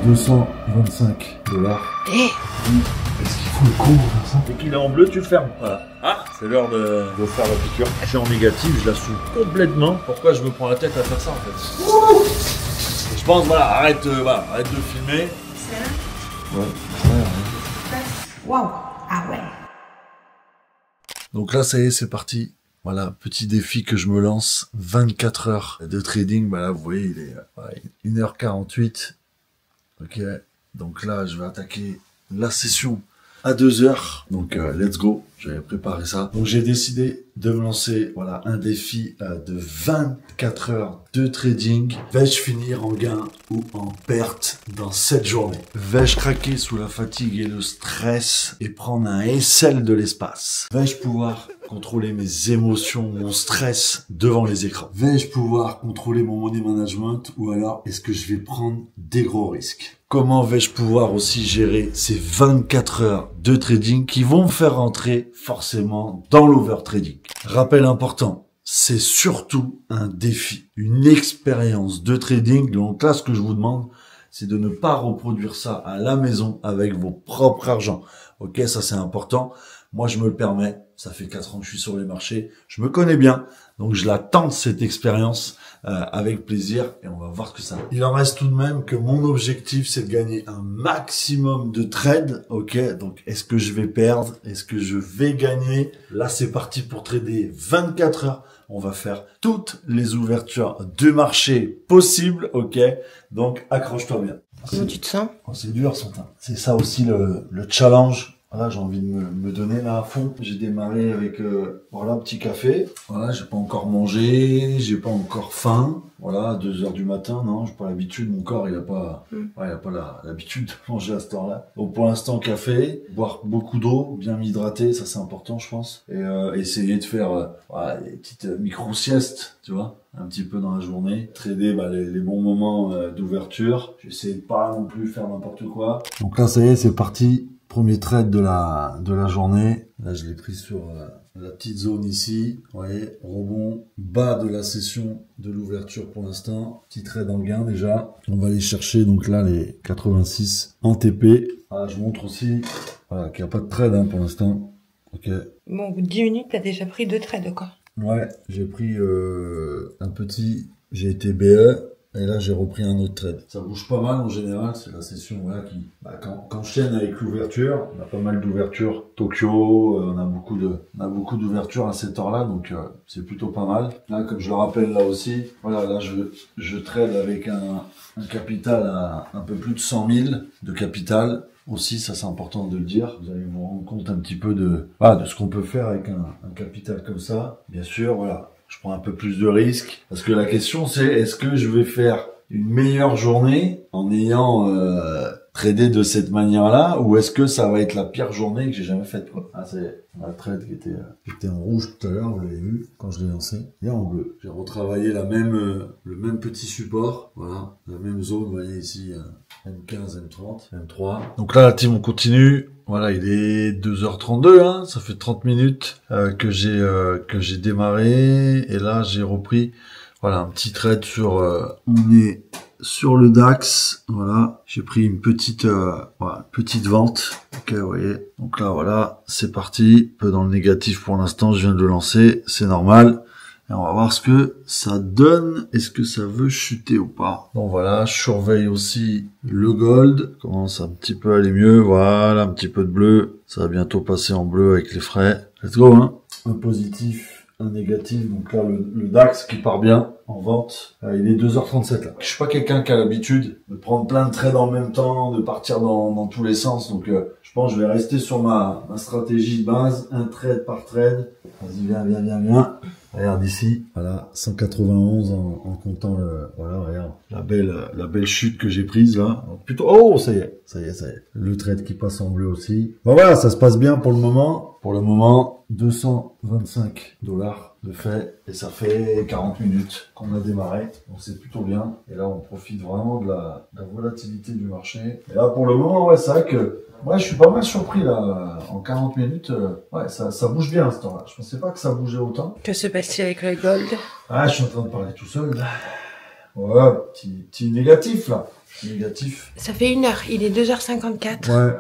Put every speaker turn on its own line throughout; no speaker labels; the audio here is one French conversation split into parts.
225 dollars. Est-ce qu'il faut le con faire ça?
Dès qu'il est en bleu, tu fermes. Voilà. Ah, c'est l'heure de faire la piqûre. Je suis en négatif, je la sous complètement. Pourquoi je me prends la tête à faire ça en fait? Et je pense, voilà, arrête de filmer.
Ouais.
Waouh. Ah ouais.
Donc là, ça y est, c'est parti. Voilà, petit défi que je me lance. 24 heures de trading. Bah là, vous voyez, il est 1h48. Ok. Donc là, je vais attaquer la session à 2 heures. Donc, let's go. J'avais préparé ça. Donc, j'ai décidé de me lancer, voilà, un défi de 24 heures de trading. Vais-je finir en gain ou en perte dans cette journée? Vais-je craquer sous la fatigue et le stress et prendre un SL de l'espace? Vais-je pouvoir contrôler mes émotions, mon stress devant les écrans? Vais-je pouvoir contrôler mon money management ou alors est-ce que je vais prendre des gros risques? Comment vais-je pouvoir aussi gérer ces 24 heures de trading qui vont me faire rentrer forcément dans l'overtrading? Rappel important, c'est surtout un défi, une expérience de trading. Donc là, ce que je vous demande, c'est de ne pas reproduire ça à la maison avec vos propres argent. Ok, ça c'est important. Moi, je me le permets. Ça fait 4 ans que je suis sur les marchés. Je me connais bien. Donc, je la tente, cette expérience, avec plaisir. Et on va voir ce que ça donne. Il en reste tout de même que mon objectif, c'est de gagner un maximum de trades. Ok, donc, est-ce que je vais perdre? Est-ce que je vais gagner? Là, c'est parti pour trader 24 heures. On va faire toutes les ouvertures de marché possibles. Ok, donc, accroche-toi bien.
Comment tu te sens?
Oh, c'est dur, Santin. C'est ça aussi le challenge. Voilà, j'ai envie de me donner là à fond. J'ai démarré avec voilà, un petit café. Voilà, j'ai pas encore mangé, j'ai pas encore faim. Voilà, 2 heures du matin, non, j'ai pas l'habitude, mon corps il a pas l'habitude de manger à cette heure-là. Donc pour l'instant café, boire beaucoup d'eau, bien m'hydrater, ça c'est important je pense. Et essayer de faire voilà, des petites micro-siestes, tu vois, un petit peu dans la journée. Trader les bons moments d'ouverture. J'essaie de pas non plus faire n'importe quoi. Donc là ça y est, c'est parti. Premier trade de la journée. Là, je l'ai pris sur la petite zone ici. Vous voyez, rebond bas de la session de l'ouverture pour l'instant. Petit trade en gain déjà. On va aller chercher donc là les 86 en TP. Voilà, je montre aussi voilà, qu'il n'y a pas de trade pour l'instant. Ok.
Bon, au bout de 10 minutes, t'as déjà pris 2 trades, quoi.
Ouais, j'ai pris un petit, j'ai été BE. Et là, j'ai repris un autre trade. Ça bouge pas mal en général. C'est la session voilà, qui qu'enchaîne avec l'ouverture. On a pas mal d'ouvertures. Tokyo, on a beaucoup d'ouvertures à cette heure-là. Donc, c'est plutôt pas mal. Là, comme je le rappelle là aussi, voilà, là, je trade avec un capital à un peu plus de 100 000 de capital. Aussi, ça c'est important de le dire. Vous allez vous rendre compte un petit peu de ce qu'on peut faire avec un capital comme ça. Bien sûr, voilà. Je prends un peu plus de risques parce que la question c'est est-ce que je vais faire une meilleure journée en ayant tradé de cette manière-là ou est-ce que ça va être la pire journée que j'ai jamais faite quoi. Ah c'est la trade qui était en rouge tout à l'heure, vous l'avez vu quand je l'ai lancé. Et en bleu. J'ai retravaillé le même petit support, voilà, la même zone, vous voyez ici M15, M30, M3. Donc là la team on continue. Voilà, il est 2h32, hein, ça fait 30 minutes que j'ai démarré et là j'ai repris voilà un petit trade sur on est sur le DAX, voilà, j'ai pris une petite petite vente. OK, vous voyez. Donc là voilà, c'est parti, un peu dans le négatif pour l'instant, je viens de le lancer, c'est normal. Et on va voir ce que ça donne. Est-ce que ça veut chuter ou pas? Bon voilà, je surveille aussi le gold. Commence un petit peu à aller mieux. Voilà, un petit peu de bleu. Ça va bientôt passer en bleu avec les frais. Let's go, hein. Un positif, un négatif. Donc là, le DAX qui part bien en vente. Il est 2h37 là. Je suis pas quelqu'un qui a l'habitude de prendre plein de trades en même temps, de partir dans tous les sens. Donc je pense que je vais rester sur ma stratégie de base. Un trade par trade. Vas-y, viens. Regarde ici, voilà, 191 en comptant voilà, regarde, la belle chute que j'ai prise là. Plutôt, oh, ça y est. Le trade qui passe en bleu aussi. Bon voilà, ça se passe bien pour le moment. Pour le moment, 225 dollars de fait. Et ça fait 40 minutes qu'on a démarré. Donc c'est plutôt bien. Et là, on profite vraiment de la volatilité du marché. Et là, pour le moment, ouais, c'est vrai que ouais, je suis pas mal surpris là, en 40 minutes, ouais, ça bouge bien à ce temps-là. Je pensais pas que ça bougeait autant.
Que se passe-t-il avec le gold?
Ah, je suis en train de parler tout seul. Ouais, petit négatif là. négatif.
Ça fait 1 heure, il est 2h54.
Ouais.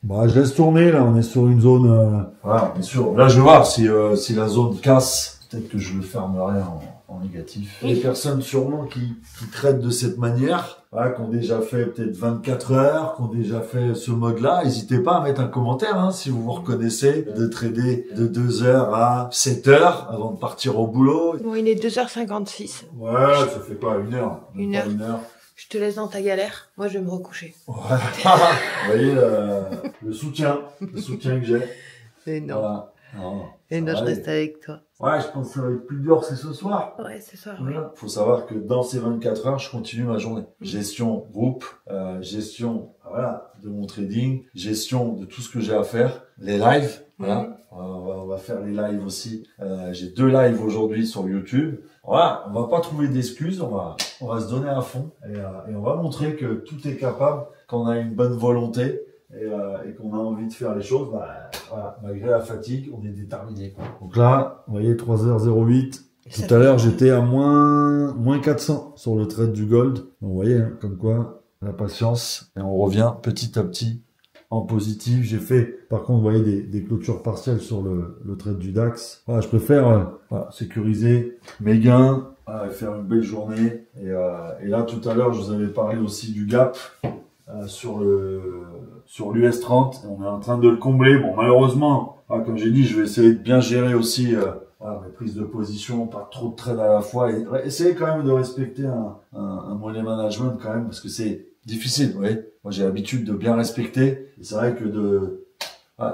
Bah, je laisse tourner, là, on est sur une zone... Voilà, bien sûr. Là, je vais voir si la zone casse. Peut-être que je le fermerai en négatif.
Oui.
Les personnes sûrement qui traitent de cette manière, voilà, qui ont déjà fait peut-être 24 heures, qui ont déjà fait ce mode-là, n'hésitez pas à mettre un commentaire hein, si vous vous reconnaissez de trader de 2 heures à 7 heures avant de partir au boulot.
Bon, il est 2h56.
Ouais, ça fait quoi, 1 heure?
Une heure.
1 heure.
Je te laisse dans ta galère. Moi, je vais me recoucher.
Ouais. Vous voyez le soutien que j'ai.
Et non.
Voilà. Non,
Et non, je reste avec toi.
Ouais, je pense que ça va être plus dur, c'est ce soir.
Ouais, c'est ça, oui.
Voilà. Faut savoir que dans ces 24 heures, je continue ma journée. Gestion groupe, gestion de mon trading, gestion de tout ce que j'ai à faire, les lives. Voilà. On va faire les lives aussi. J'ai 2 lives aujourd'hui sur YouTube. Voilà, on va pas trouver d'excuses, on va se donner à fond et on va montrer que tout est capable, qu'on a une bonne volonté et qu'on a envie de faire les choses. Voilà, malgré la fatigue, on est déterminé. Donc là, vous voyez 3h08. Tout à l'heure, j'étais à moins 400 sur le trade du gold. Donc, vous voyez, hein, comme quoi, la patience. Et on revient petit à petit en positif. J'ai fait, par contre, vous voyez, des clôtures partielles sur le trade du DAX. Voilà, je préfère sécuriser mes gains, et faire une belle journée. Et là, tout à l'heure, je vous avais parlé aussi du gap sur l'US 30. On est en train de le combler. Bon, malheureusement, comme j'ai dit, je vais essayer de bien gérer aussi mes prises de position, pas trop de trades à la fois. Et essayer quand même de respecter un money management quand même, parce que c'est difficile, vous voyez. Moi, j'ai l'habitude de bien respecter. Et c'est vrai que de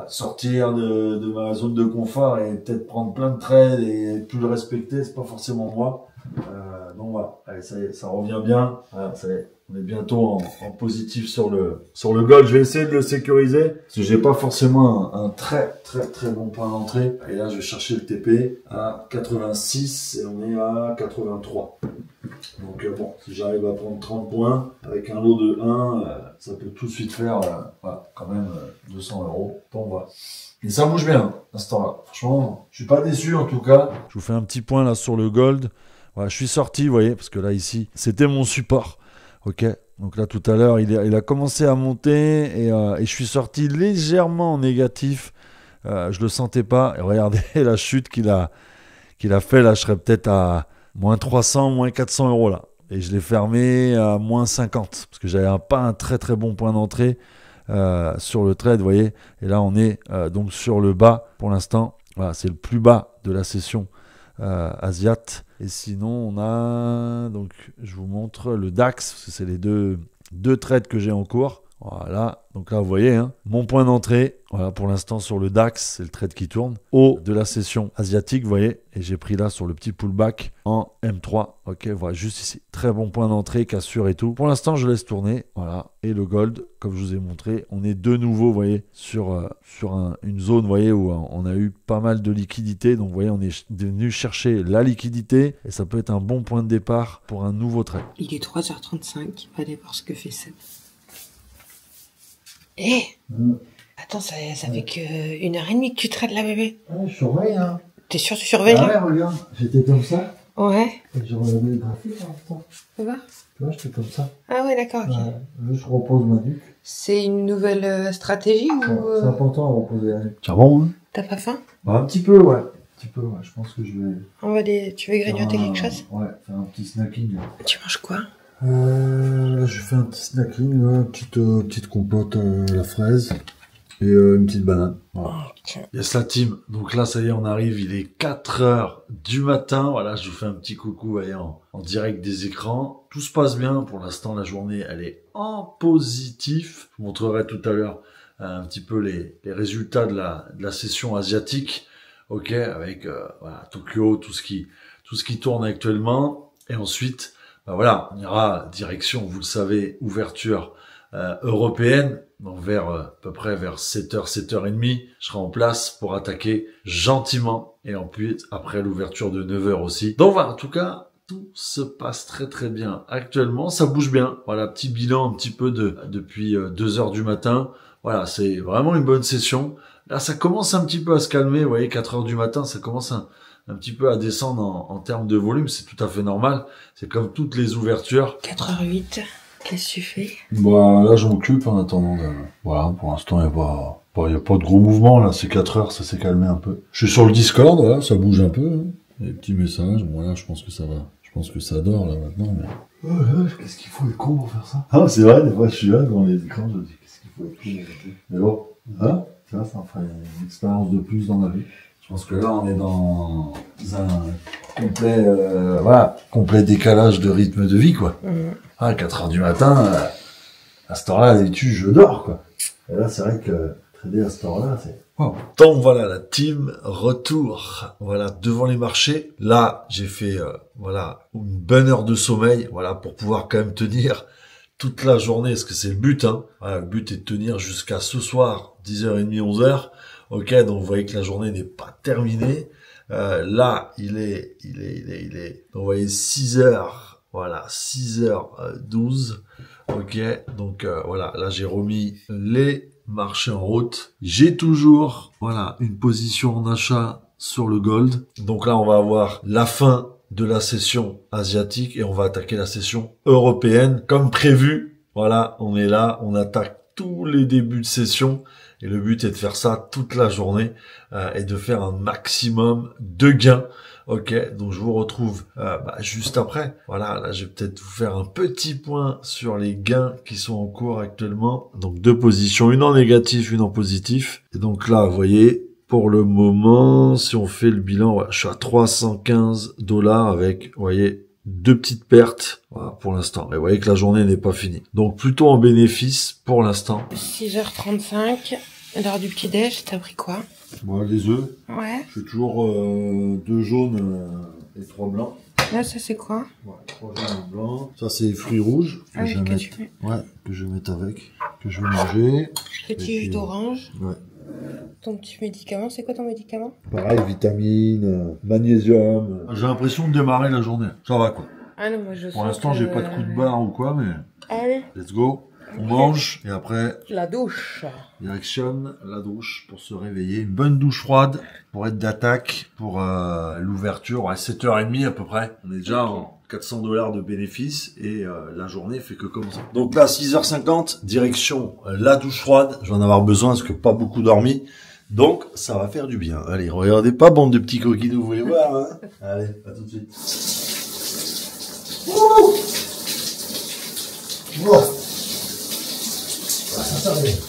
sortir de ma zone de confort et peut-être prendre plein de trades et plus le respecter, c'est pas forcément moi. Donc voilà, allez, ça revient bien. Voilà, ça y est, on est bientôt en positif sur le gold. Je vais essayer de le sécuriser parce que j'ai pas forcément un très bon point d'entrée. Et là, je vais chercher le TP à 86 et on est à 83. Donc bon, si j'arrive à prendre 30 points avec un lot de 1, ça peut tout de suite faire quand même 200 €. Donc voilà. Et ça bouge bien à ce temps-là. Franchement, je suis pas déçu en tout cas. Je vous fais un petit point là sur le gold. Voilà, je suis sorti, vous voyez, parce que là ici, c'était mon support. Ok. Donc là tout à l'heure, il a commencé à monter et je suis sorti légèrement en négatif. Je le sentais pas. Et regardez la chute qu'il a fait là. Je serais peut-être à moins 300, moins 400 € là. Et je l'ai fermé à moins 50 parce que j'avais pas un très bon point d'entrée sur le trade, vous voyez. Et là, on est donc sur le bas pour l'instant. Voilà, c'est le plus bas de la session Asiat. Et sinon, on a, donc, je vous montre le DAX, parce que c'est les deux trades que j'ai en cours. Voilà, donc là, vous voyez, hein, mon point d'entrée, voilà, pour l'instant, sur le DAX, c'est le trade qui tourne, haut de la session asiatique, vous voyez, et j'ai pris là sur le petit pullback en M3, ok, voilà, juste ici, très bon point d'entrée, cassure et tout. Pour l'instant, je laisse tourner, voilà, et le gold, comme je vous ai montré, on est de nouveau, vous voyez, sur une zone, vous voyez, où on a eu pas mal de liquidité, donc vous voyez, on est venu chercher la liquidité, et ça peut être un bon point de départ pour un nouveau trade.
Il est 3h35, allez voir ce que fait Seb. Attends, ça fait que 1h30 que tu traites là, bébé.
Ouais, je surveille, hein.
T'es sûr que tu surveilles là?
Ouais, regarde, j'étais comme ça.
Ouais.
Et j'ai regardé le graphique en même temps.
Tu vois?
Tu vois, j'étais comme ça.
Ah ouais, d'accord, ok.
Ouais, je repose ma nuque.
C'est une nouvelle stratégie ou...
C'est important de reposer la nuque. Tiens bon, hein?
T'as pas faim?
Bah, un petit peu, ouais. Je pense que je vais...
Tu veux grignoter quelque chose?
Ouais, faire un petit snacking.
Tu manges quoi?
Là, je fais un petit snacking, là, petite compote à la fraise et une petite banane. Voilà. Yes, la team. Donc là, ça y est, on arrive. Il est 4 heures du matin. Voilà, je vous fais un petit coucou, voyez, en direct des écrans. Tout se passe bien. Pour l'instant, la journée, elle est en positif. Je vous montrerai tout à l'heure un petit peu les résultats de la session asiatique. Ok, avec voilà, Tokyo, tout ce qui tourne actuellement. Et ensuite, voilà, on ira direction, vous le savez, ouverture européenne, donc vers à peu près vers 7h, 7h30, je serai en place pour attaquer gentiment et en plus après l'ouverture de 9h aussi. Donc voilà, en tout cas, tout se passe très bien actuellement, ça bouge bien. Voilà, petit bilan un petit peu depuis 2h du matin. Voilà, c'est vraiment une bonne session. Là, ça commence un petit peu à se calmer, vous voyez, 4h du matin, ça commence un petit peu à descendre en termes de volume, c'est tout à fait normal. C'est comme toutes les ouvertures.
4h08. Qu'est-ce que tu fais?
Bah, là, je m'occupe en attendant de... Voilà, pour l'instant, il n'y a pas de gros mouvement, là. C'est 4 heures, ça s'est calmé un peu. Je suis sur le Discord, voilà, ça bouge un peu. Hein. Les petits messages, bon, là, je pense que ça va. Je pense que ça dort, là, maintenant, mais... Qu'est-ce qu'il faut être con pour faire ça? Ah, c'est vrai, des fois, je suis là, devant les écrans, je me dis, qu'est-ce qu'il faut être con? Mais bon, hein? Ça ferait une expérience de plus dans ma vie. Je pense que là, on est dans un complet, complet décalage de rythme de vie, quoi. À 4 heures du matin, à cette heure-là, d'habitude, je dors, quoi. Et là, c'est vrai que trader à cette heure-là, c'est... Wow. Donc voilà, la team retour, voilà, devant les marchés. Là, j'ai fait, une bonne heure de sommeil, voilà, pour pouvoir quand même tenir toute la journée, parce que c'est le but, hein. Voilà, le but est de tenir jusqu'à ce soir, 10h30, 11h. Ok, donc vous voyez que la journée n'est pas terminée. Là, il est, donc vous voyez 6h, voilà, 6h12. Ok, donc voilà, là j'ai remis les marchés en route. J'ai toujours, voilà, une position en achat sur le gold. Donc là, on va avoir la fin de la session asiatique et on va attaquer la session européenne comme prévu. Voilà, on est là, on attaque tous les débuts de session. Et le but est de faire ça toute la journée et de faire un maximum de gains. Ok, donc je vous retrouve juste après. Voilà, là je vais peut-être vous faire un petit point sur les gains qui sont en cours actuellement. Donc 2 positions, une en négatif, une en positif. Et donc là, vous voyez, pour le moment, si on fait le bilan, voilà, je suis à $315 avec, vous voyez, 2 petites pertes, voilà, pour l'instant. Et vous voyez que la journée n'est pas finie. Donc plutôt en bénéfice pour l'instant.
6h35, l'heure du petit-déj, t'as pris quoi?
Moi, les œufs.
Ouais.
Je fais toujours 2 jaunes et 3 blancs.
Là, ça c'est quoi?
Ouais, 3 jaunes et blancs. Ça, c'est les fruits rouges que
oui,
je vais mettre. Que je vais mettre avec, que je vais manger.
Petit jus d'orange.
Ouais.
Ton petit médicament, c'est quoi ton médicament?
Pareil, vitamines, magnésium. J'ai l'impression de démarrer la journée. Ça va, quoi.
Ah non, moi je
Pour l'instant, j'ai pas de coup de barre ou quoi, mais...
Allez.
Let's go. On mange et après...
La douche.
Direction la douche pour se réveiller. Une bonne douche froide pour être d'attaque pour l'ouverture. À 7h30 à peu près. On est déjà en $400 de bénéfices et la journée fait que comme ça. Donc là, 6h50, direction la douche froide. Je vais en avoir besoin parce que pas beaucoup dormi. Donc, ça va faire du bien. Allez, regardez pas, bande de petits coquinous, vous voulez voir, hein? Allez, à tout de suite. Ouh! Ouah. Ça t'arrive.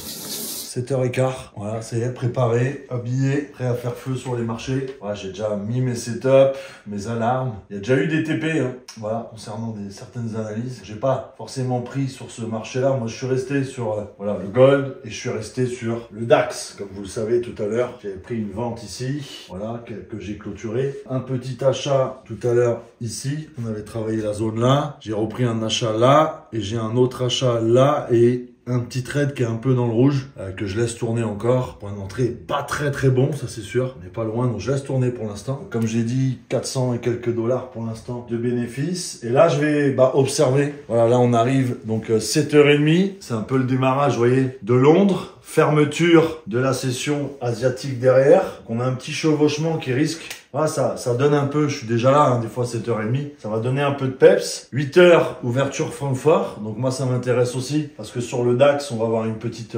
7h15, voilà, ça y est, préparé, habillé, prêt à faire feu sur les marchés. Voilà, j'ai déjà mis mes setups, mes alarmes. Il y a déjà eu des TP, hein, voilà, concernant certaines analyses. J'ai pas forcément pris sur ce marché-là. Moi, je suis resté sur le gold et je suis resté sur le DAX. Comme vous le savez tout à l'heure, j'avais pris une vente ici, voilà, que j'ai clôturé. Un petit achat tout à l'heure ici. On avait travaillé la zone là. J'ai repris un achat là et j'ai un autre achat là et un petit trade qui est un peu dans le rouge, que je laisse tourner encore. Point d'entrée pas très bon, ça c'est sûr. On n'est pas loin, donc je laisse tourner pour l'instant. Comme j'ai dit, 400 et quelques dollars pour l'instant de bénéfices. Et là, je vais observer. Voilà, là on arrive, donc 7h30. C'est un peu le démarrage, vous voyez, de Londres. Fermeture de la session asiatique derrière. On a un petit chevauchement qui risque... Voilà, ça donne un peu, je suis déjà là, hein, des fois 7h30, ça va donner un peu de peps. 8h, ouverture Francfort, donc moi ça m'intéresse aussi, parce que sur le DAX, on va avoir une petite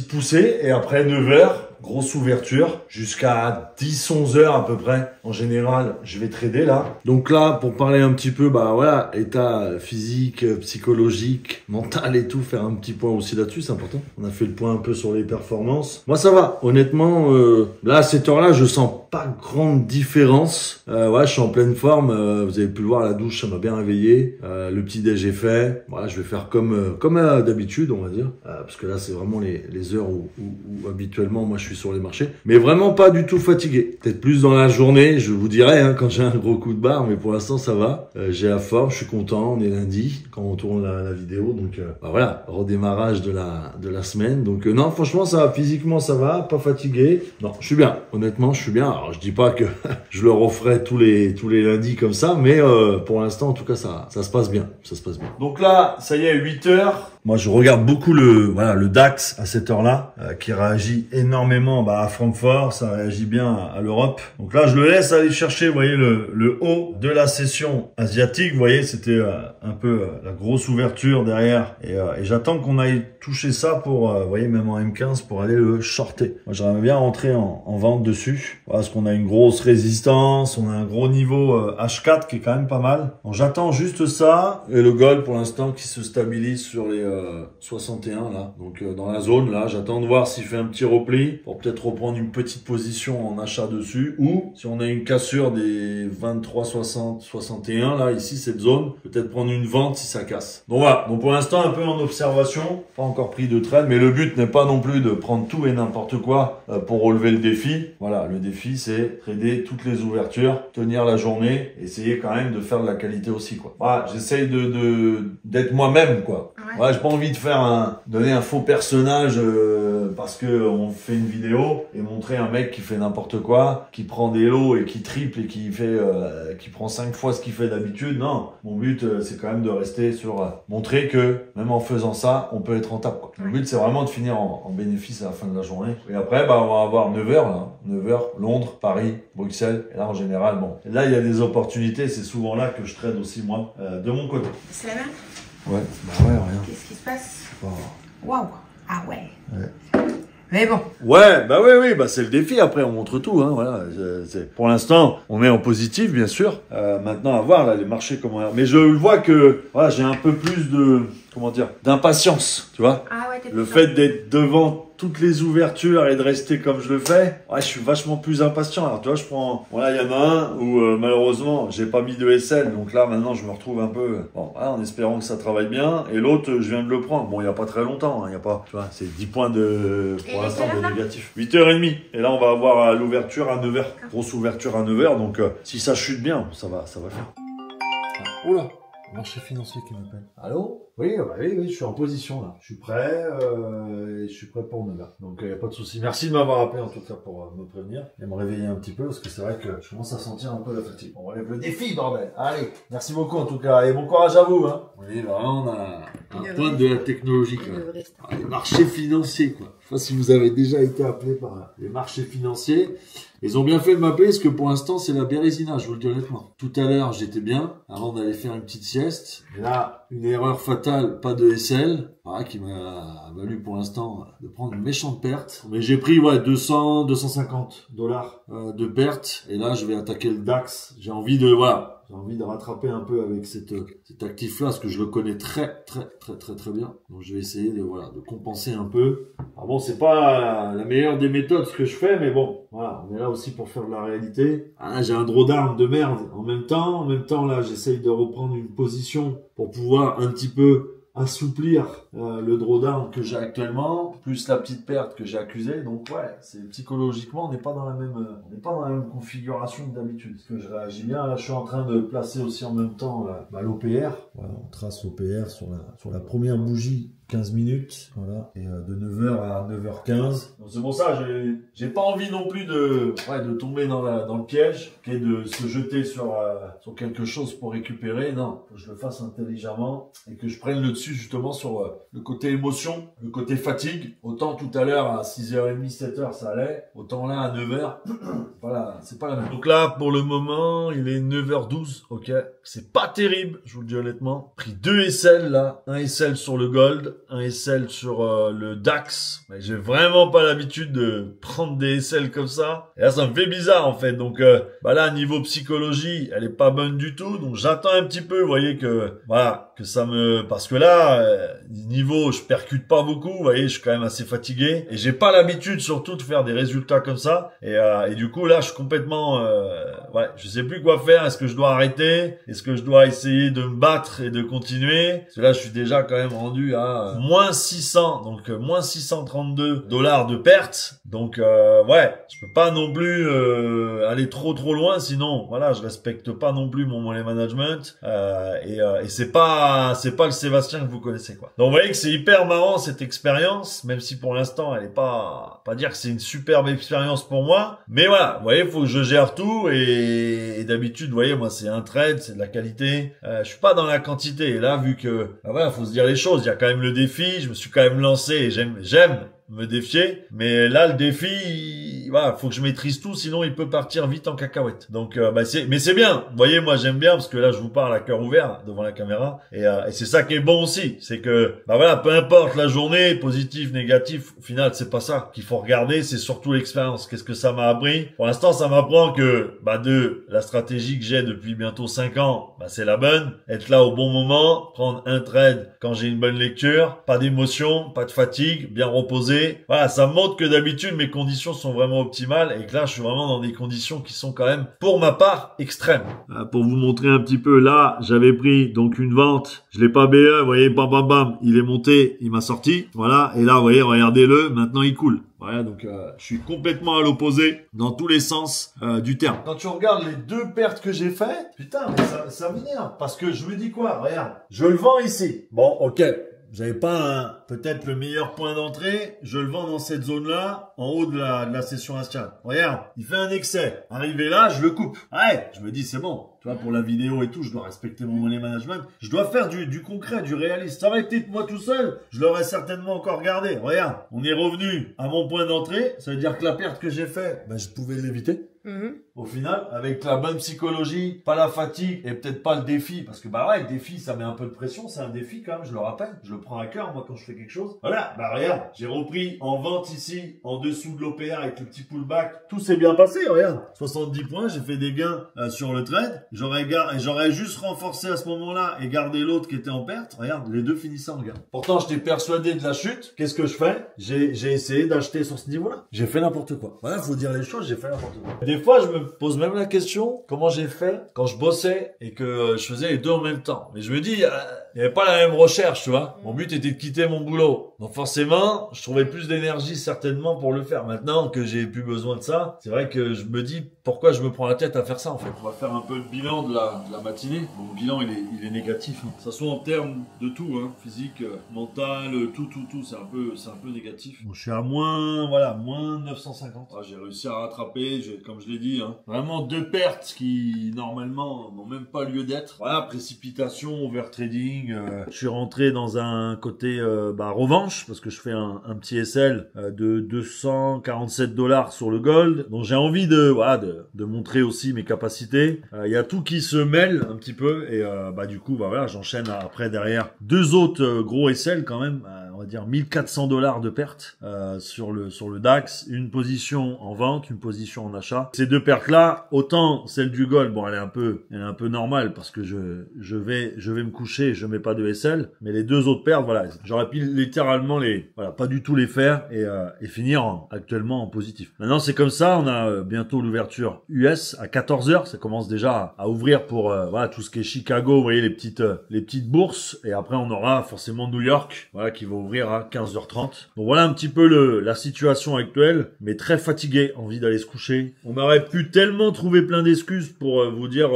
poussée, et après 9h, grosse ouverture, jusqu'à 10-11h à peu près. En général, je vais trader là. Donc là, pour parler un petit peu, état physique, psychologique, mental et tout, faire un petit point aussi là-dessus, c'est important. On a fait le point un peu sur les performances. Moi ça va, honnêtement, là à cette heure-là, je sens pas grande différence. Je suis en pleine forme. Vous avez pu le voir, la douche, ça m'a bien réveillé. Le petit déj est fait. Voilà, je vais faire comme d'habitude, on va dire, parce que là, c'est vraiment les heures où habituellement, moi, je suis sur les marchés. Mais vraiment pas du tout fatigué. Peut-être plus dans la journée, je vous dirai, hein, quand j'ai un gros coup de barre, mais pour l'instant, ça va. J'ai la forme, je suis content. On est lundi quand on tourne la vidéo, donc voilà, redémarrage de la semaine. Donc non, franchement, ça va. Physiquement, ça va, pas fatigué. Non, je suis bien. Honnêtement, je suis bien. Alors, je dis pas que je le referai tous les lundis comme ça, mais pour l'instant, en tout cas, ça se passe bien. Ça se passe bien. Donc là, ça y est, 8h. Moi, je regarde beaucoup le DAX à cette heure-là, qui réagit énormément à Francfort, ça réagit bien à l'Europe. Donc là, je le laisse aller chercher, vous voyez, le haut de la session asiatique. Vous voyez, c'était un peu la grosse ouverture derrière. Et j'attends qu'on aille toucher ça pour, vous voyez, même en M15, pour aller le shorter. Moi, j'aimerais bien rentrer en vente dessus, parce qu'on a une grosse résistance, on a un gros niveau H4 qui est quand même pas mal. Donc j'attends juste ça. Et le gold, pour l'instant, qui se stabilise sur les 61 là. Donc dans la zone là, j'attends de voir s'il fait un petit repli pour peut-être reprendre une petite position en achat dessus, ou si on a une cassure des 23, 60, 61 là, ici cette zone, peut-être prendre une vente si ça casse. Donc voilà, donc pour l'instant un peu en observation, pas encore pris de trade, mais le but n'est pas non plus de prendre tout et n'importe quoi pour relever le défi. Voilà, le défi c'est trader toutes les ouvertures, tenir la journée, essayer quand même de faire de la qualité aussi quoi. Voilà, j'essaye d'être moi-même quoi. Ouais. Voilà, j'ai pas envie de faire donner un faux personnage parce que on fait une vidéo et montrer un mec qui fait n'importe quoi, qui prend des lots et qui triple et qui fait qui prend 5 fois ce qu'il fait d'habitude. Non, mon but c'est quand même de rester sur montrer que même en faisant ça, on peut être rentable quoi. Ouais. Mon but c'est vraiment de finir en bénéfice à la fin de la journée. Et après on va avoir 9h là, 9h Londres, Paris, Bruxelles, et là en général bon. Et là il y a des opportunités, c'est souvent là que je trade aussi moi de mon côté.
C'est la même?
Ouais, bah ouais, rien.
Qu'est-ce qui se passe?
Oh.
Waouh! Ah ouais. Mais bon.
Ouais, bah oui, bah c'est le défi. Après, on montre tout, hein. Voilà. Pour l'instant, on est en positif, bien sûr. Maintenant, à voir là les marchés comment. Mais je vois que, voilà, j'ai un peu plus de, comment dire, d'impatience, tu vois.
Ah ouais,
le fait d'être devant toutes les ouvertures et de rester comme je le fais, ouais, je suis vachement plus impatient. Alors, tu vois, je prends, voilà, il y en a un où, malheureusement, j'ai pas mis de SL. Donc là, maintenant, je me retrouve un peu, bon, voilà, en espérant que ça travaille bien. Et l'autre, je viens de le prendre. Bon, il y a pas très longtemps, hein, il y a pas, tu vois, c'est 10 points pour l'instant, de négatif. 8h30. Et là, on va avoir l'ouverture à 9h. Grosse ouverture à 9h. Donc, si ça chute bien, ça va faire. Ah, oula. Marché financier qui m'appelle. Allô? Oui, oui, je suis en position là. Je suis prêt, et je suis prêt pour 9h. Donc, il n'y a pas de souci. Merci de m'avoir appelé en tout cas pour me prévenir et me réveiller un petit peu parce que c'est vrai que je commence à sentir un peu la fatigue. On relève le défi, bordel. Allez, merci beaucoup en tout cas et bon courage à vous. Hein. Oui, vraiment, on a un point de la technologie. Les marchés financiers, quoi. Je sais pas si vous avez déjà été appelé par les marchés financiers. Ils ont bien fait de m'appeler parce que pour l'instant, c'est la bérésina, je vous le dis honnêtement. Tout à l'heure, j'étais bien, avant d'aller faire une petite sieste. Et là, une erreur fatale, pas de SL, voilà, qui m'a valu pour l'instant de prendre une méchante perte. Mais j'ai pris, 200, 250 dollars de perte. Et là, je vais attaquer le DAX. J'ai envie de rattraper un peu avec cet actif-là, parce que je le connais très bien. Donc je vais essayer de compenser un peu. Alors bon, c'est pas la meilleure des méthodes ce que je fais, mais bon, voilà, on est là aussi pour faire de la réalité. Ah là, j'ai un drawdown de merde. En même temps, là, j'essaye de reprendre une position pour pouvoir un petit peu assouplir le drawdown que j'ai actuellement, plus la petite perte que j'ai accusée. Donc ouais, c'est psychologiquement, on n'est pas dans la même configuration que d'habitude. Parce que je réagis bien. Là, je suis en train de placer aussi en même temps l'OPR. Voilà, on trace l'OPR sur la première bougie. 15 minutes, voilà, et de 9h à 9h15. Donc c'est pour ça, j'ai pas envie non plus de tomber dans le piège, et de se jeter sur quelque chose pour récupérer. Non, que je le fasse intelligemment et que je prenne le dessus justement sur le côté émotion, le côté fatigue. Autant tout à l'heure à 6h30, 7h ça allait, autant là à 9h, voilà, c'est pas la même. Donc là, pour le moment, il est 9h12, ok, c'est pas terrible, je vous le dis honnêtement. Pris 2 SL là, un SL sur le gold, un SL sur le DAX. Mais j'ai vraiment pas l'habitude de prendre des SL comme ça. Et là, ça me fait bizarre en fait. Donc là, niveau psychologie, elle est pas bonne du tout. Donc j'attends un petit peu, vous voyez que que ça me... Parce que là, niveau, je percute pas beaucoup, vous voyez, je suis quand même assez fatigué. Et j'ai pas l'habitude surtout de faire des résultats comme ça. Et du coup, là, je suis complètement... je sais plus quoi faire. Est-ce que je dois arrêter? Est-ce que je dois essayer de me battre et de continuer? Parce que là, je suis déjà quand même rendu à moins 600, donc moins 632 dollars de perte. Donc je peux pas non plus aller trop loin, sinon voilà, je respecte pas non plus mon money management et c'est pas le Sébastien que vous connaissez quoi. Donc vous voyez que c'est hyper marrant cette expérience, même si pour l'instant elle est pas dire que c'est une superbe expérience pour moi, mais voilà, vous voyez, faut que je gère tout et d'habitude, vous voyez, moi c'est un trade, c'est de la qualité. Je suis pas dans la
quantité. Et là, vu que, bah voilà, faut se dire les choses. Il y a quand même le défi. Je me suis quand même lancé et j'aime me défier. Mais là, le défi, voilà, faut que je maîtrise tout, sinon il peut partir vite en cacahuète. Donc, mais c'est bien. Vous voyez, moi, j'aime bien parce que là, je vous parle à cœur ouvert devant la caméra. Et c'est ça qui est bon aussi. C'est que, bah voilà, peu importe la journée, positif, négatif, au final, c'est pas ça qu'il faut regarder. C'est surtout l'expérience. Qu'est-ce que ça m'a appris? Pour l'instant, ça m'apprend que, la stratégie que j'ai depuis bientôt 5 ans, c'est la bonne. Être là au bon moment, prendre un trade quand j'ai une bonne lecture, pas d'émotion, pas de fatigue, bien reposé. Voilà, ça montre que d'habitude mes conditions sont vraiment optimales et que là je suis vraiment dans des conditions qui sont quand même pour ma part extrêmes. Pour vous montrer un petit peu, là j'avais pris donc une vente, je l'ai pas BE, vous voyez, bam bam bam, il est monté, il m'a sorti, voilà, et là vous voyez, regardez-le, maintenant il coule. Voilà, donc je suis complètement à l'opposé dans tous les sens du terme. Quand tu regardes les 2 pertes que j'ai faites, putain, mais ça m'énerve parce que je me dis quoi, regarde, je le vends ici. Bon, ok. J'avais pas peut-être le meilleur point d'entrée, je le vends dans cette zone-là, en haut de la session Astian. Regarde, il fait un excès. Arrivé là, je le coupe. Ouais, je me dis c'est bon. Tu vois, pour la vidéo et tout, je dois respecter mon money management. Je dois faire du concret, du réaliste. Ça va être moi tout seul, je l'aurais certainement encore gardé. Regarde, on est revenu à mon point d'entrée. Ça veut dire que la perte que j'ai faite, je pouvais l'éviter. Au final, avec la bonne psychologie, pas la fatigue et peut-être pas le défi, parce que le défi, ça met un peu de pression, c'est un défi quand même, je le rappelle, je le prends à cœur moi quand je fais quelque chose. Voilà, regarde, j'ai repris en vente ici, en dessous de l'OPA avec le petit pullback, tout s'est bien passé, regarde, 70 points, j'ai fait des gains sur le trade, j'aurais juste renforcé à ce moment-là et gardé l'autre qui était en perte, regarde, les deux finissaient en gain. Pourtant, j'étais persuadé de la chute, qu'est-ce que je fais? J'ai essayé d'acheter sur ce niveau-là, j'ai fait n'importe quoi. Voilà, faut dire les choses, j'ai fait n'importe quoi. Des fois, je me pose même la question, comment j'ai fait quand je bossais et que je faisais les deux en même temps. Mais je me dis, il n'y avait pas la même recherche, tu vois. Mon but était de quitter mon boulot. Donc forcément, je trouvais plus d'énergie certainement pour le faire. Maintenant que j'ai plus besoin de ça, c'est vrai que je me dis, pourquoi je me prends la tête à faire ça en fait. On va faire un peu le bilan de la matinée. Bon, le bilan, il est négatif. Que ça soit en termes de tout, physique, mental, tout, c'est un peu négatif. Bon, je suis à moins 950. J'ai réussi à rattraper, comme je l'ai dit, vraiment 2 pertes qui normalement n'ont même pas lieu d'être. Voilà, précipitation, overtrading. Je suis rentré dans un côté revanche parce que je fais un petit SL de $247 sur le gold. Donc j'ai envie de montrer aussi mes capacités. Il y a tout qui se mêle un petit peu et du coup j'enchaîne après derrière 2 autres gros SL quand même. On va dire $1400 de perte sur le DAX, une position en vente, une position en achat. Ces 2 pertes là, autant celle du gold, bon elle est un peu normale parce que je vais me coucher, je mets pas de SL, mais les 2 autres pertes, voilà, j'aurais pu littéralement pas du tout les faire et finir actuellement en positif. Maintenant c'est comme ça, on a bientôt l'ouverture US à 14h, ça commence déjà à ouvrir pour tout ce qui est Chicago, vous voyez les petites bourses, et après on aura forcément New York, qui va ouvrir à 15h30. Donc voilà un petit peu la situation actuelle, mais très fatigué, envie d'aller se coucher. On aurait pu tellement trouver plein d'excuses pour vous dire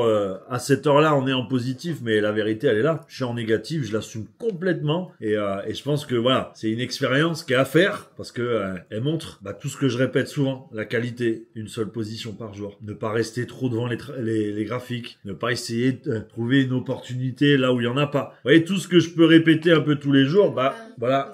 à cette heure-là on est en positif, mais la vérité elle est là. Je suis en négatif, je l'assume complètement et je pense que c'est une expérience qui est à faire parce que elle montre tout ce que je répète souvent, la qualité, une seule position par jour, ne pas rester trop devant les graphiques, ne pas essayer de trouver une opportunité là où il y en a pas. Vous voyez tout ce que je peux répéter un peu tous les jours,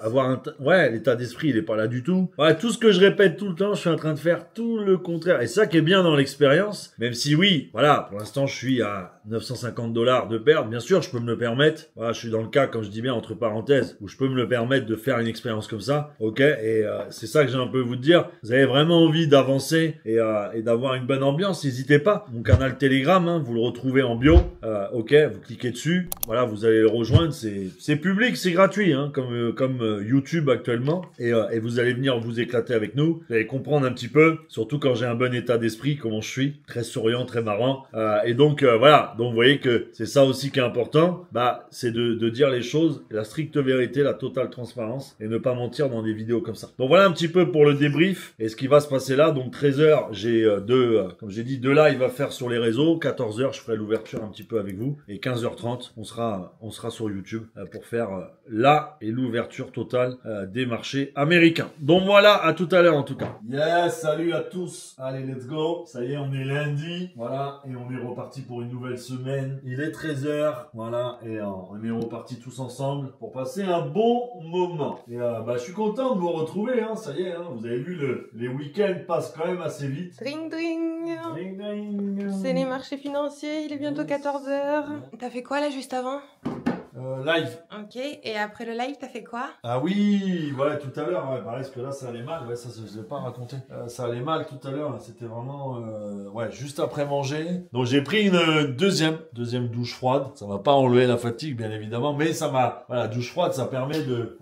avoir l'état d'esprit il est pas là du tout. Tout ce que je répète tout le temps, je suis en train de faire tout le contraire. Et ça qui est bien dans l'expérience, même si pour l'instant je suis à $950 de perte, bien sûr je peux me le permettre. Je suis dans le cas, comme je dis bien entre parenthèses, où je peux me le permettre de faire une expérience comme ça. Ok, et c'est ça que j'ai un peu vous dire. Vous avez vraiment envie d'avancer et d'avoir une bonne ambiance, n'hésitez pas. Mon canal Telegram, vous le retrouvez en bio. Ok, vous cliquez dessus, vous allez le rejoindre. C'est public, c'est gratuit, comme YouTube actuellement. Et vous allez venir vous éclater avec nous. Vous allez comprendre un petit peu, surtout quand j'ai un bon état d'esprit, comment je suis, très souriant, très marrant. Et donc donc vous voyez que c'est ça aussi qui est important. C'est de dire les choses, la stricte vérité, la totale transparence et ne pas mentir dans des vidéos comme ça. Donc voilà un petit peu pour le débrief et ce qui va se passer là. Donc 13h, j'ai comme j'ai dit, 2 lives à faire sur les réseaux. 14h, je ferai l'ouverture un petit peu avec vous et 15h30, on sera sur YouTube pour faire l'ouverture totale des marchés américains. Donc voilà, à tout à l'heure en tout cas.
Yes, salut à tous. Allez, let's go. Ça y est, on est lundi. Voilà, et on est reparti pour une nouvelle semaine. Il est 13h. Voilà, et on est reparti tous ensemble pour passer un bon moment. Et je suis content de vous retrouver. Hein, ça y est, hein, vous avez vu, les week-ends passent quand même assez vite.
Dring dring.
Ding, ding.
C'est les marchés financiers, il est bientôt 14h. T'as fait quoi là juste avant?
Live.
Ok, et après le live, t'as fait quoi?
Ah oui, ouais, tout à l'heure, ouais, parce que là, ça allait mal, ouais, ça, je l'ai pas raconté. Ça allait mal tout à l'heure, c'était vraiment, juste après manger. Donc, j'ai pris une deuxième douche froide. Ça va pas enlever la fatigue, bien évidemment, mais ça m'a, douche froide, ça permet de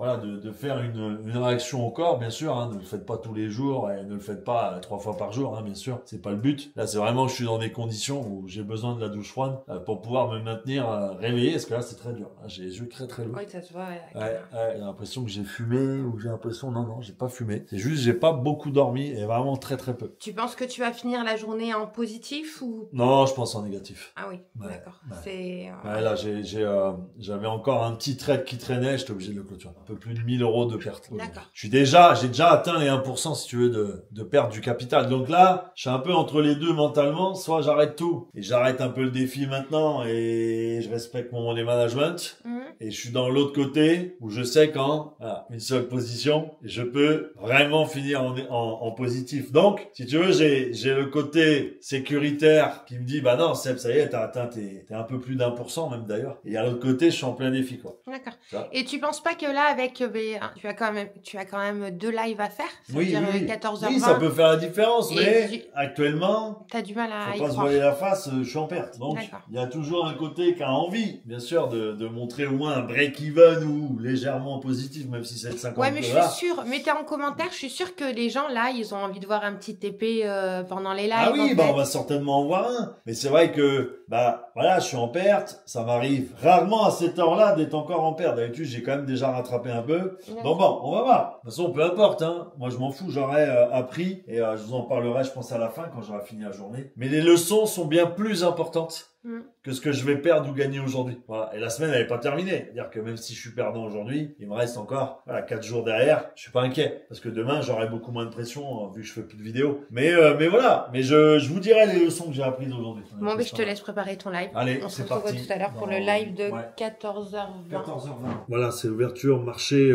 faire une réaction au corps, bien sûr, hein. Ne le faites pas tous les jours, et ne le faites pas 3 fois par jour, hein, bien sûr. C'est pas le but. Là, c'est vraiment, je suis dans des conditions où j'ai besoin de la douche froide, pour pouvoir me maintenir réveillé, parce que là, c'est très dur. J'ai les yeux très lourds.
Oui, ça se voit.
J'ai l'impression que j'ai fumé ou j'ai l'impression non, j'ai pas fumé. C'est juste j'ai pas beaucoup dormi et vraiment très peu.
Tu penses que tu vas finir la journée en positif ou?
Non, je pense en négatif.
Ah oui, d'accord.
Ouais.
C'est.
Là j'avais encore un petit trade qui traînait, j'étais obligé de le clôturer. Un peu plus de 1000 € de perte.
D'accord.
J'ai déjà atteint les 1% si tu veux de perte du capital. Donc là, je suis un peu entre les deux mentalement. Soit j'arrête tout et j'arrête un peu le défi maintenant et je respecte mon money management. Et je suis dans l'autre côté où je sais qu'en une seule position, je peux vraiment finir en positif. Donc, si tu veux, j'ai le côté sécuritaire qui me dit, bah non, Seb, ça y est, t'as atteint t'es un peu plus d'1% même d'ailleurs. Et à l'autre côté, je suis en plein défi, quoi.
D'accord. Et tu penses pas que là, avec, tu as quand même 2 lives à faire?
Oui.
14h20.
Oui, ça peut faire la différence, mais actuellement,
t'as du mal à
faut pas se voiler la face, je suis en perte. Donc, il y a toujours un côté qui a envie, bien sûr, de montrer au moins un break-even ou légèrement positif, même si c'est de 50 $.
Ouais, mais je suis sûre, mettez en commentaire, je suis sûre que les gens là, ils ont envie de voir un petit TP pendant les lives.
Ah oui, on va certainement en voir un. Mais c'est vrai que, je suis en perte. Ça m'arrive rarement à cette heure-là d'être encore en perte. D'habitude, j'ai quand même déjà rattrapé un peu. Donc bon, on va voir. De toute façon, peu importe, hein. Moi, je m'en fous, j'aurais appris. Et je vous en parlerai, je pense, à la fin, quand j'aurai fini la journée. Mais les leçons sont bien plus importantes que ce que je vais perdre ou gagner aujourd'hui. Voilà. Et la semaine, elle n'est pas terminée. C'est-à-dire que même si je suis perdant aujourd'hui, il me reste encore 4 jours derrière. Je suis pas inquiet. Parce que demain, j'aurai beaucoup moins de pression, vu que je fais plus de vidéos. Mais voilà. Mais je vous dirai les leçons que j'ai apprises aujourd'hui.
Bon, mais je te laisse préparer ton live.
Allez,
on se
c'est
retrouve
parti.
tout à l'heure pour le live de 14h20.
14h20. Voilà, c'est l'ouverture marché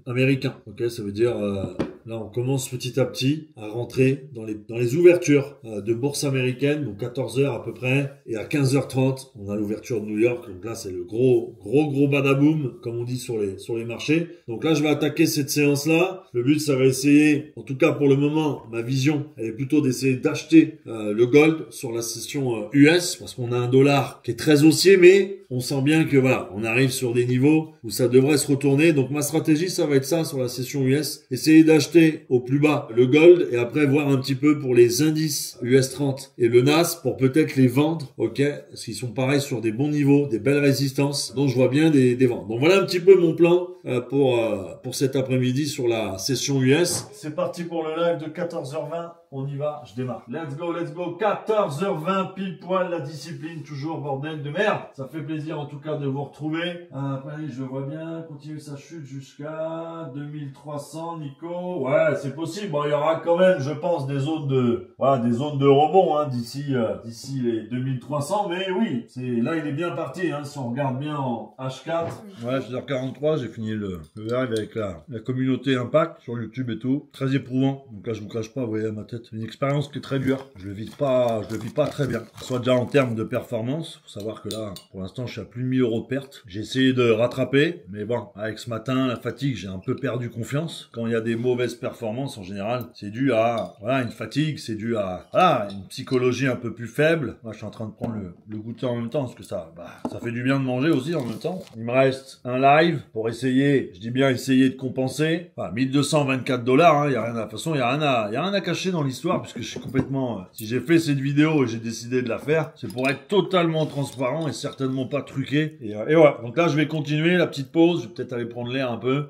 américain. Ok, ça veut dire là, on commence petit à petit à rentrer dans les ouvertures de bourse américaine. Donc 14h à peu près. Et à 15h30, on a l'ouverture de New York. Donc là, c'est le gros badaboom, comme on dit sur les marchés. Donc là, je vais attaquer cette séance-là. Le but, ça va essayer, en tout cas pour le moment, ma vision, elle est plutôt d'essayer d'acheter le gold sur la session US, parce qu'on a un dollar qui est très haussier, mais on sent bien que on arrive sur des niveaux où ça devrait se retourner. Donc ma stratégie, ça va être ça sur la session US. Essayer d'acheter au plus bas le gold et après voir un petit peu pour les indices US 30 et le NAS pour peut-être les vendre, ok, parce qu'ils sont pareils sur des bons niveaux, des belles résistances. Donc je vois bien des ventes. Donc voilà un petit peu mon plan pour cet après-midi sur la session US. C'est parti pour le live de 14h20. On y va, je démarre. Let's go. 14h20, pile poil, la discipline, toujours bordel de merde. Ça fait plaisir en tout cas de vous retrouver. Après, je vois bien, continue sa chute jusqu'à 2300, Nico. Ouais, c'est possible. Bon, il y aura quand même, je pense, des zones de rebond, hein, d'ici les 2300. Mais oui, là, il est bien parti, hein, si on regarde bien en H4. Ouais, 6h43, j'ai fini le live avec la communauté Impact sur YouTube et tout. Très éprouvant. Donc là, je vous cache pas, vous voyez ma tête. Une expérience qui est très dure. Je le vis pas très bien. Soit déjà en termes de performance. Faut savoir que là, pour l'instant, je suis à plus de 1000 € de perte. J'ai essayé de rattraper. Mais bon, avec ce matin, la fatigue, j'ai un peu perdu confiance. Quand il y a des mauvaises performances, en général, c'est dû à, une fatigue. C'est dû à, une psychologie un peu plus faible. Moi, je suis en train de prendre le goûter en même temps. Parce que ça fait du bien de manger aussi en même temps. Il me reste un live pour essayer, je dis bien essayer de compenser. 1224 $, hein. De toute façon, il y a rien à cacher dans l'histoire, puisque je suis complètement, si j'ai fait cette vidéo et j'ai décidé de la faire, c'est pour être totalement transparent et certainement pas truqué. Et donc là, je vais continuer la petite pause. Je vais peut-être aller prendre l'air un peu,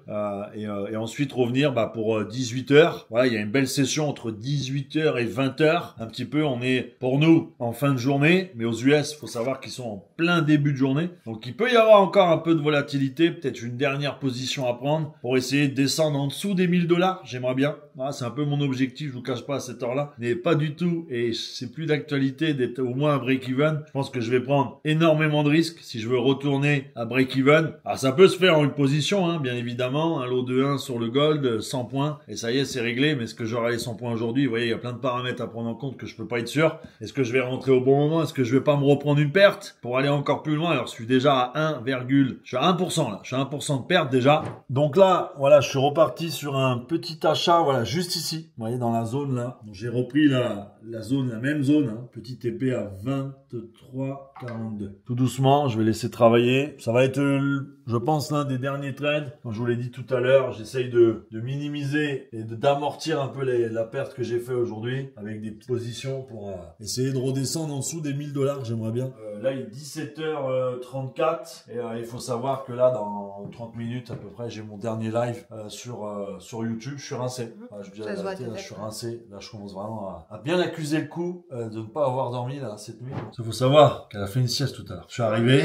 et ensuite revenir, pour
18 h. Voilà, il y a une belle session entre 18 h et 20 h. Un petit peu, on est pour nous en fin de journée, mais aux US, faut savoir qu'ils sont en plein début de journée. Donc il peut y avoir encore un peu de volatilité, peut-être une dernière position à prendre pour essayer de descendre en dessous des 1000 $. J'aimerais bien. Voilà, c'est un peu mon objectif, je vous cache pas à cette heure-là. Mais pas du tout, et c'est plus d'actualité d'être au moins à break-even. Je pense que je vais prendre énormément de risques si je veux retourner à break-even. Alors ça peut se faire en une position, hein, bien évidemment. Un lot de 1 sur le gold, 100 points. Et ça y est, c'est réglé. Mais est-ce que j'aurai les 100 points aujourd'hui? Vous voyez, il y a plein de paramètres à prendre en compte que je peux pas être sûr. Est-ce que je vais rentrer au bon moment? Est-ce que je vais pas me reprendre une perte pour aller encore plus loin? Alors je suis déjà à je suis à 1% là. Je suis à 1% de perte déjà. Donc là, voilà, je suis reparti sur un petit achat, voilà, juste ici. Vous voyez, dans la zone là. Donc j'ai repris la zone, la même zone, hein. Petit épée à 23,42. Tout doucement, je vais laisser travailler. Ça va être, je pense, l'un des derniers trades. Comme je vous l'ai dit tout à l'heure, j'essaye de minimiser et d'amortir un peu la perte que j'ai fait aujourd'hui avec des petites positions pour essayer de redescendre en dessous des 1000 $. J'aimerais bien. Là, il est 17h34 et il faut savoir que là, dans 30 minutes à peu près, j'ai mon dernier live sur YouTube. Je suis rincé. Je dis la vérité, là, je suis rincé. Là, je commence vraiment à bien accuser le coup de ne pas avoir dormi là cette nuit. Il faut savoir qu'elle a fait une sieste tout à l'heure. Je suis arrivé,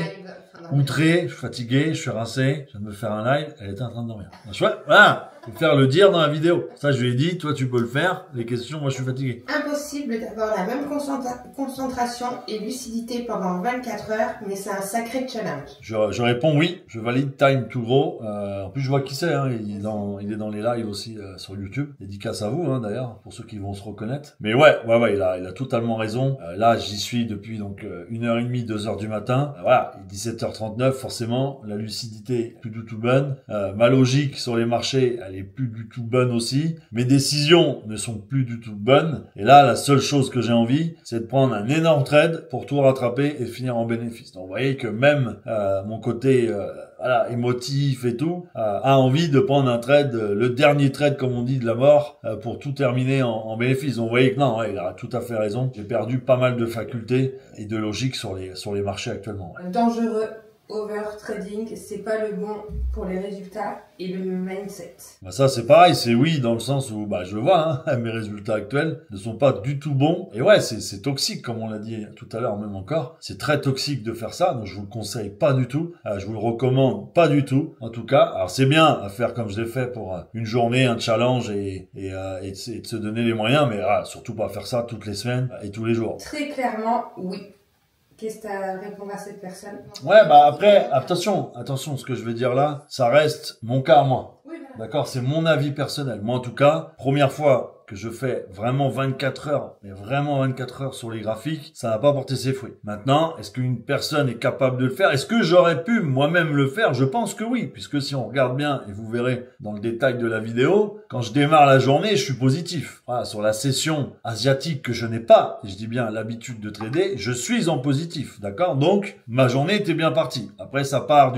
outré, je suis fatigué, je suis rincé. Je viens de me faire un live, elle était en train de dormir. Voilà. Faut faire le dire dans la vidéo. Ça, je lui ai dit, toi, tu peux le faire. Les questions, moi, je suis fatigué.
Impossible d'avoir la même concentration et lucidité pendant 24 heures, mais c'est un sacré challenge.
Je réponds oui. Je valide Time to Grow. En plus, je vois qui c'est. Hein. Il est dans les lives aussi sur YouTube. Dédicace à vous, hein, d'ailleurs, pour ceux qui vont se reconnaître. Mais ouais, il a totalement raison. Là, j'y suis depuis donc 1h30, 2h du matin. Voilà, il est 17h39, forcément. La lucidité plus du tout bonne. Ma logique sur les marchés, elle est plus du tout bonne aussi. Mes décisions ne sont plus du tout bonnes. Et là, la seule chose que j'ai envie, c'est de prendre un énorme trade pour tout rattraper et finir en bénéfice. Donc, vous voyez que même mon côté émotif et tout a envie de prendre un trade, le dernier trade, comme on dit, de la mort, pour tout terminer en bénéfice. Donc, vous voyez que non, il a tout à fait raison. J'ai perdu pas mal de facultés et de logique sur les marchés actuellement. Ouais.
Dangereux. Over trading, c'est pas le bon pour les résultats et le mindset.
Ça c'est pareil, c'est oui dans le sens où je le vois, hein, mes résultats actuels ne sont pas du tout bons. Et ouais, c'est toxique comme on l'a dit tout à l'heure même encore. C'est très toxique de faire ça, donc je vous le conseille pas du tout. Je vous le recommande pas du tout. En tout cas, alors c'est bien à faire comme je l'ai fait pour une journée, un challenge et de se donner les moyens, mais surtout pas faire ça toutes les semaines et tous les jours.
Très clairement, oui. Qu'est-ce que tu as à répondre à cette personne?
Ouais, après, attention, ce que je vais dire là, ça reste mon cas à moi. Oui, voilà. D'accord, c'est mon avis personnel. Moi, en tout cas, première fois que je fais vraiment 24 heures, mais vraiment 24 heures sur les graphiques, ça n'a pas porté ses fruits. Maintenant, est-ce qu'une personne est capable de le faire? Est-ce que j'aurais pu moi-même le faire? Je pense que oui, puisque si on regarde bien, et vous verrez dans le détail de la vidéo, quand je démarre la journée, je suis positif. Voilà, sur la session asiatique que je n'ai pas, et je dis bien l'habitude de trader, je suis en positif, d'accord? Donc, ma journée était bien partie. Après, ça part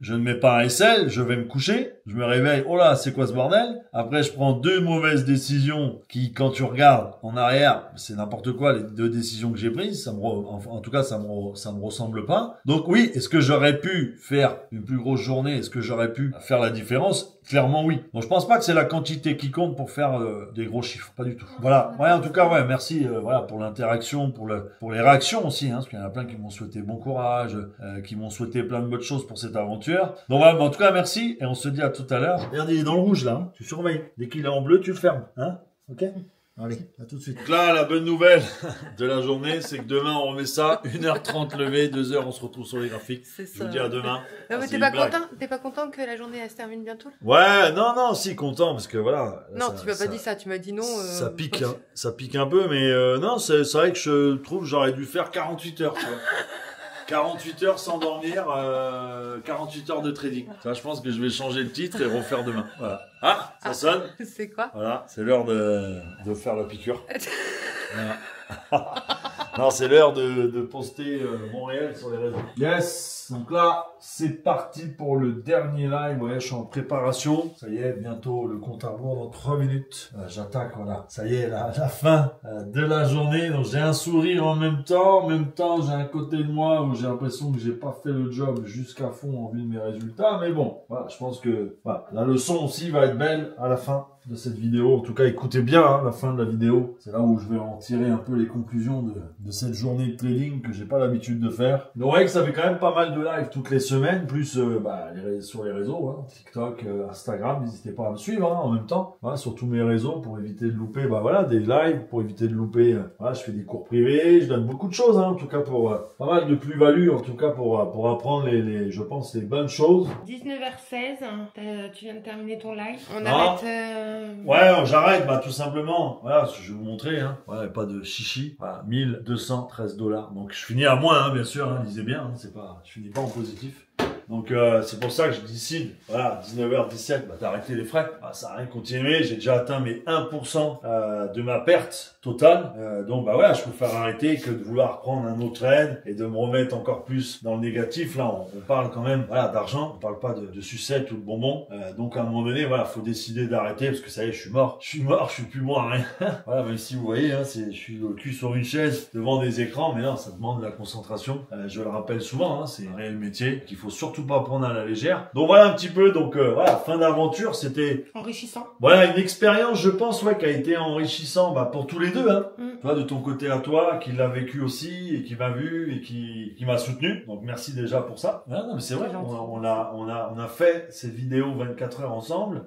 je ne mets pas un SL, je vais me coucher, je me réveille, oh là, c'est quoi ce bordel? Après, je prends 2 mauvaises décisions qui, quand tu regardes en arrière, c'est n'importe quoi, les 2 décisions que j'ai prises, en tout cas, ça me ressemble pas. Donc oui, est-ce que j'aurais pu faire une plus grosse journée? Est-ce que j'aurais pu faire la différence? Clairement oui. Donc je pense pas que c'est la quantité qui compte pour faire des gros chiffres, pas du tout. Voilà. Ouais, en tout cas, ouais, merci pour l'interaction, pour les réactions aussi, hein, parce qu'il y en a plein qui m'ont souhaité bon courage, qui m'ont souhaité plein de bonnes choses pour cette aventure. Donc voilà, en tout cas, merci et on se dit à tout à l'heure. Regarde, il est dans le rouge là, hein. Tu surveilles. Dès qu'il est en bleu, tu le fermes, hein? Ok? Allez, à tout de suite. Donc là, la bonne nouvelle de la journée, c'est que demain, on remet ça. 1h30 levé, 2h, on se retrouve sur les graphiques. C'est ça. Je vous dis à demain.
Non, mais t'es pas content que la journée, elle se termine bientôt?
Ouais, non, si, content, parce que voilà.
Non, tu m'as pas dit ça, tu m'as dit non.
Ça pique, hein, ça pique un peu, mais non, c'est vrai que je trouve que j'aurais dû faire 48 heures, tu vois. 48 heures sans dormir, 48 heures de trading. Ça, je pense que je vais changer le titre et refaire demain. Voilà. Ah, ça sonne.
C'est quoi?
Voilà, c'est l'heure de faire la piqûre. Voilà. Non, c'est l'heure de poster mon réel sur les réseaux. Yes, donc là, c'est parti pour le dernier live. Ouais, je suis en préparation. Ça y est, bientôt le compte à rebours dans 3 minutes. J'attaque, voilà. Ça y est, la fin de la journée. Donc j'ai un sourire en même temps. En même temps, j'ai un côté de moi où j'ai l'impression que j'ai pas fait le job jusqu'à fond en vue de mes résultats. Mais bon, voilà, je pense que voilà, la leçon aussi va être belle à la fin
de cette vidéo. En tout cas, écoutez bien hein, la fin de la vidéo. C'est là où je vais en tirer un peu les conclusions de cette journée de trading que j'ai pas l'habitude de faire. Donc, vous voyez que ça fait quand même pas mal de live toutes les semaines, plus sur les réseaux, hein, TikTok, Instagram. N'hésitez pas à me suivre hein, en même temps, voilà, sur tous mes réseaux pour éviter de louper des lives, pour éviter de louper. Je fais des cours privés, je donne beaucoup de choses, hein, en tout cas pour pas mal de plus-value, en tout cas pour apprendre je pense, les bonnes choses.
19h16, tu viens de terminer ton live. On
arrête. Ouais, j'arrête, tout simplement. Voilà, je vais vous montrer, hein. Voilà, pas de chichi. Voilà, 1213 $. Donc je finis à moins, hein, bien sûr, hein, lisez bien, hein, je finis pas en positif. Donc c'est pour ça que je décide, voilà, 19h17, d'arrêter les frais. Ça n'a rien continué, j'ai déjà atteint mes 1% de ma perte totale. Donc voilà, je préfère arrêter que de vouloir prendre un autre trade et de me remettre encore plus dans le négatif. Là, on parle quand même d'argent, on parle pas de sucette ou de bonbons. Donc à un moment donné, voilà, faut décider d'arrêter parce que ça y est, je suis mort, je suis plus bon à rien. Voilà, même si vous voyez, hein, je suis le cul sur une chaise devant des écrans, mais non, ça demande de la concentration. Je le rappelle souvent, hein, c'est un réel métier qu'il faut surtout pas prendre à la légère. Donc voilà un petit peu, voilà, fin d'aventure, c'était
enrichissant.
Voilà, une expérience, je pense, qui a été enrichissant, pour tous les deux, hein. Toi, de ton côté à toi, qui l'a vécu aussi, et qui m'a vu, et qui m'a soutenu. Donc merci déjà pour ça. Non, mais c'est vrai, on a fait cette vidéo 24 heures ensemble,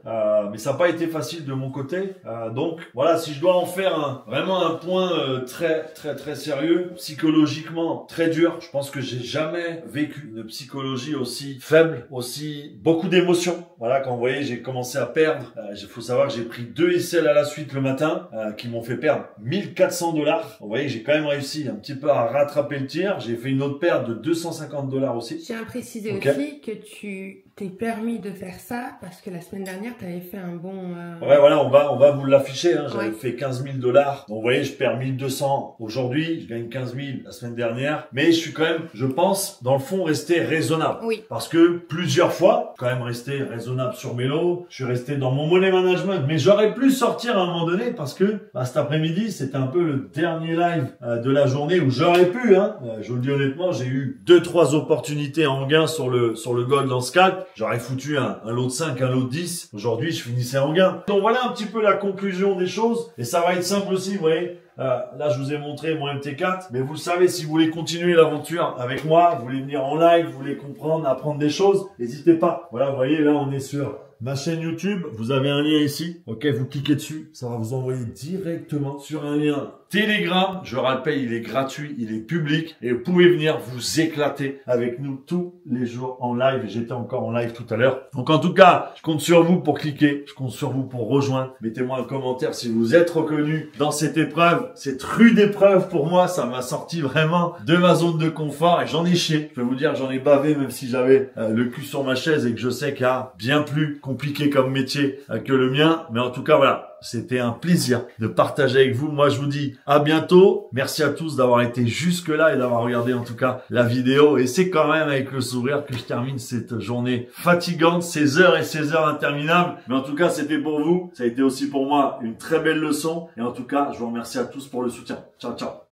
mais ça n'a pas été facile de mon côté. Donc voilà, si je dois en faire vraiment un point très sérieux, psychologiquement très dur, je pense que j'ai jamais vécu une psychologie aussi faible, aussi beaucoup d'émotions. Voilà, quand vous voyez, j'ai commencé à perdre, il faut savoir que j'ai pris 2 SL à la suite le matin, qui m'ont fait perdre 1400 $. Vous voyez, j'ai quand même réussi un petit peu à rattraper le tir. J'ai fait une autre perte de 250 $ aussi.
J'ai à préciser aussi que tu t'es permis de faire ça parce que la semaine dernière, tu avais fait un bon...
Ouais, voilà, on va vous l'afficher. Hein. J'avais fait 15 000 $. Donc, vous voyez, je perds 1200 aujourd'hui. Je gagne 15 000 la semaine dernière. Mais je suis quand même, je pense, dans le fond, resté raisonnable.
Oui.
Parce que plusieurs fois, quand même resté raisonnable sur mes lots. Je suis resté dans mon money management. Mais j'aurais pu sortir à un moment donné parce que cet après-midi, c'était un peu le dernier live de la journée où j'aurais pu. Hein. Je vous le dis honnêtement, j'ai eu 2-3 opportunités en gain sur le gold en scalp. J'aurais foutu un lot de 5, un lot de 10. Aujourd'hui, je finissais en gain. Donc voilà un petit peu la conclusion des choses. Et ça va être simple aussi, vous voyez. Là, je vous ai montré mon MT4. Mais vous le savez, si vous voulez continuer l'aventure avec moi, vous voulez venir en live, vous voulez comprendre, apprendre des choses, n'hésitez pas. Voilà, vous voyez, là, on est sur ma chaîne YouTube. Vous avez un lien ici. Ok, vous cliquez dessus. Ça va vous envoyer directement sur un lien Telegram. Je rappelle, il est gratuit, il est public et vous pouvez venir vous éclater avec nous tous les jours en live. J'étais encore en live tout à l'heure. Donc en tout cas, je compte sur vous pour cliquer. Je compte sur vous pour rejoindre. Mettez-moi un commentaire si vous êtes reconnu dans cette épreuve, cette rude épreuve pour moi. Ça m'a sorti vraiment de ma zone de confort et j'en ai chié. Je peux vous dire, j'en ai bavé même si j'avais le cul sur ma chaise et que je sais qu'il y a bien plus compliqué comme métier que le mien. Mais en tout cas, voilà. C'était un plaisir de partager avec vous. Moi, je vous dis à bientôt. Merci à tous d'avoir été jusque là et d'avoir regardé en tout cas la vidéo. Et c'est quand même avec le sourire que je termine cette journée fatigante, ces heures et ces heures interminables. Mais en tout cas, c'était pour vous. Ça a été aussi pour moi une très belle leçon. Et en tout cas, je vous remercie à tous pour le soutien. Ciao, ciao.